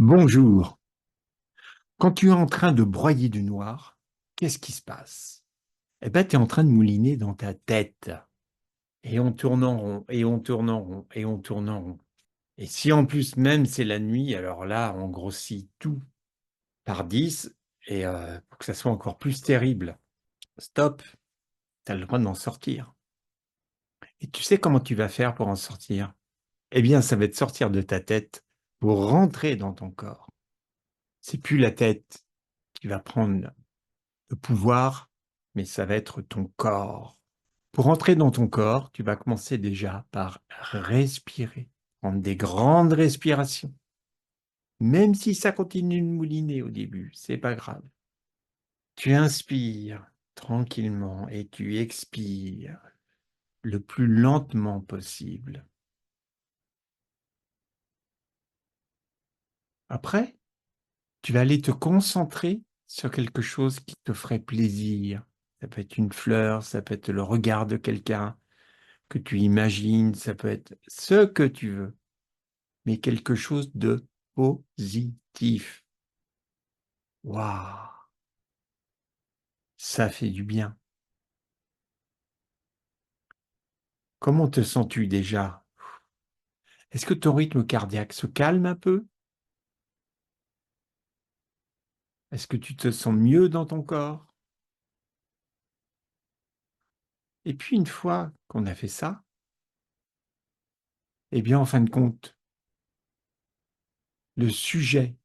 Bonjour. Quand tu es en train de broyer du noir, qu'est-ce qui se passe? Eh bien, tu es en train de mouliner dans ta tête. Et on tourne en rond, et on tourne en rond, et on tourne en rond. Et si en plus même c'est la nuit, alors là, on grossit tout par 10 et pour que ça soit encore plus terrible. Stop, tu as le droit d'en sortir. Et tu sais comment tu vas faire pour en sortir? Eh bien, ça va te sortir de ta tête pour rentrer dans ton corps. C'est plus la tête qui va prendre le pouvoir, mais ça va être ton corps. Pour entrer dans ton corps, tu vas commencer déjà par respirer, prendre des grandes respirations. Même si ça continue de mouliner au début, c'est pas grave. Tu inspires tranquillement et tu expires le plus lentement possible. Après, tu vas aller te concentrer sur quelque chose qui te ferait plaisir. Ça peut être une fleur, ça peut être le regard de quelqu'un que tu imagines, ça peut être ce que tu veux, mais quelque chose de positif. Waouh, ça fait du bien. Comment te sens-tu déjà? Est-ce que ton rythme cardiaque se calme un peu? Est-ce que tu te sens mieux dans ton corps? Et puis une fois qu'on a fait ça, eh bien en fin de compte, le sujet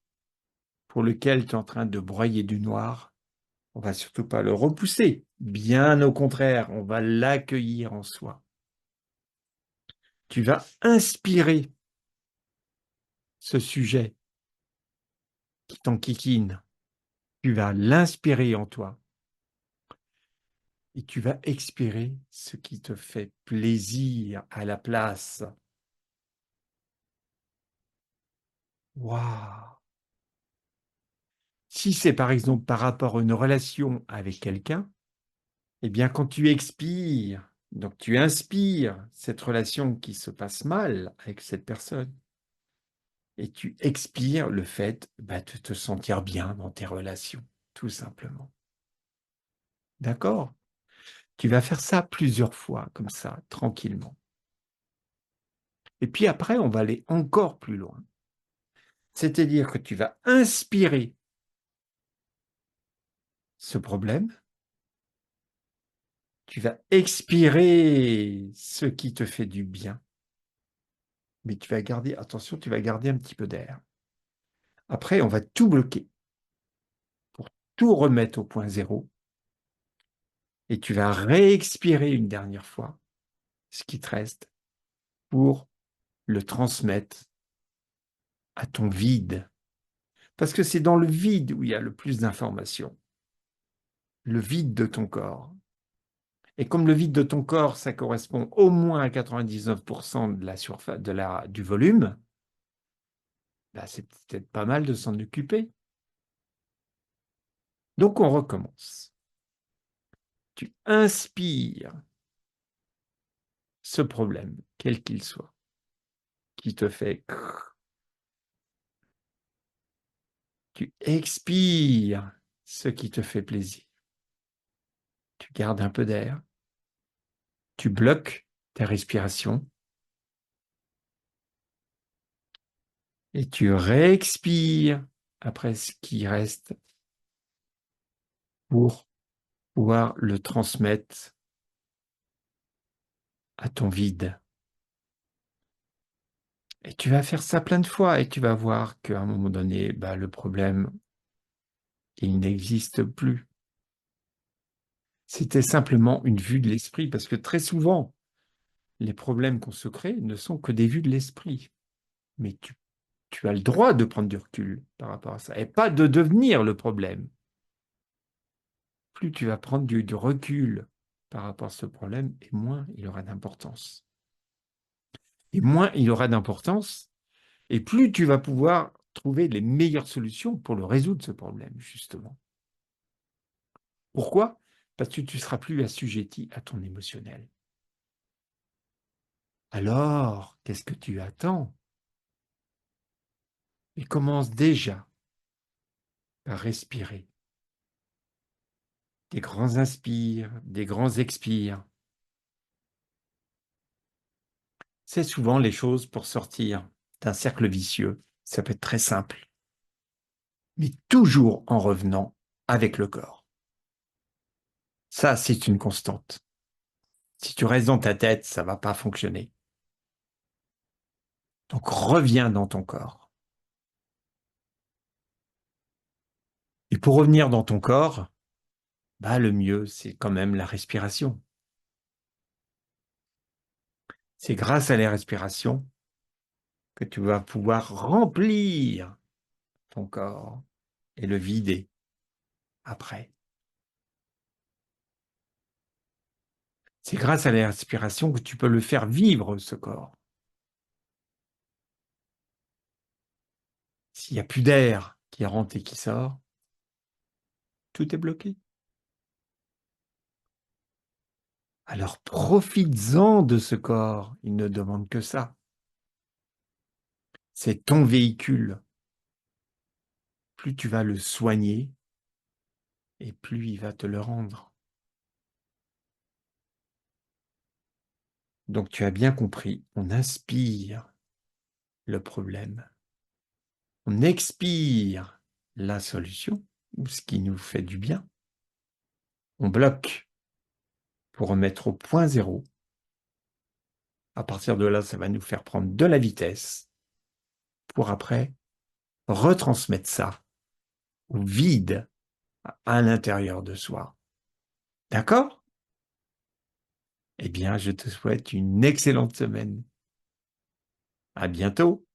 pour lequel tu es en train de broyer du noir, on va surtout pas le repousser. Bien au contraire, on va l'accueillir en soi. Tu vas inspirer ce sujet qui t'enquiquine. Tu vas l'inspirer en toi et tu vas expirer ce qui te fait plaisir à la place. Waouh! Si c'est par exemple par rapport à une relation avec quelqu'un, eh bien quand tu expires, donc tu inspires cette relation qui se passe mal avec cette personne et tu expires le fait de te sentir bien dans tes relations, tout simplement. D'accord? Tu vas faire ça plusieurs fois, comme ça, tranquillement. Et puis après, on va aller encore plus loin. C'est-à-dire que tu vas inspirer ce problème, tu vas expirer ce qui te fait du bien, mais tu vas garder, attention, tu vas garder un petit peu d'air. Après, on va tout bloquer pour tout remettre au point zéro et tu vas réexpirer une dernière fois ce qui te reste pour le transmettre à ton vide. Parce que c'est dans le vide où il y a le plus d'informations, le vide de ton corps. Et comme le vide de ton corps, ça correspond au moins à 99% de la surface, du volume, c'est peut-être pas mal de s'en occuper. Donc on recommence. Tu inspires ce problème, quel qu'il soit, qui te fait... Tu expires ce qui te fait plaisir. Tu gardes un peu d'air. Tu bloques ta respiration. Et tu réexpires après ce qui reste pour pouvoir le transmettre à ton vide. Et tu vas faire ça plein de fois et tu vas voir qu'à un moment donné, le problème, il n'existe plus. C'était simplement une vue de l'esprit parce que très souvent, les problèmes qu'on se crée ne sont que des vues de l'esprit. Mais tu as le droit de prendre du recul par rapport à ça et pas de devenir le problème. Plus tu vas prendre du recul par rapport à ce problème et moins il aura d'importance. Et moins il aura d'importance et plus tu vas pouvoir trouver les meilleures solutions pour le résoudre, ce problème, justement. Pourquoi? Parce que tu ne seras plus assujetti à ton émotionnel. Alors, qu'est-ce que tu attends? Et commence déjà par respirer. Des grands inspires, des grands expires. C'est souvent les choses pour sortir d'un cercle vicieux. Ça peut être très simple, mais toujours en revenant avec le corps. Ça, c'est une constante. Si tu restes dans ta tête, ça ne va pas fonctionner. Donc reviens dans ton corps. Et pour revenir dans ton corps, bah, le mieux, c'est quand même la respiration. C'est grâce à la respiration que tu vas pouvoir remplir ton corps et le vider après. C'est grâce à la respiration que tu peux le faire vivre, ce corps. S'il n'y a plus d'air qui rentre et qui sort, tout est bloqué. Alors profites-en de ce corps. Il ne demande que ça. C'est ton véhicule. Plus tu vas le soigner, et plus il va te le rendre. Donc tu as bien compris, on inspire le problème. On expire la solution, ou ce qui nous fait du bien. On bloque pour remettre au point zéro. À partir de là, ça va nous faire prendre de la vitesse pour après retransmettre ça au vide à l'intérieur de soi. D'accord? Eh bien, je te souhaite une excellente semaine. À bientôt.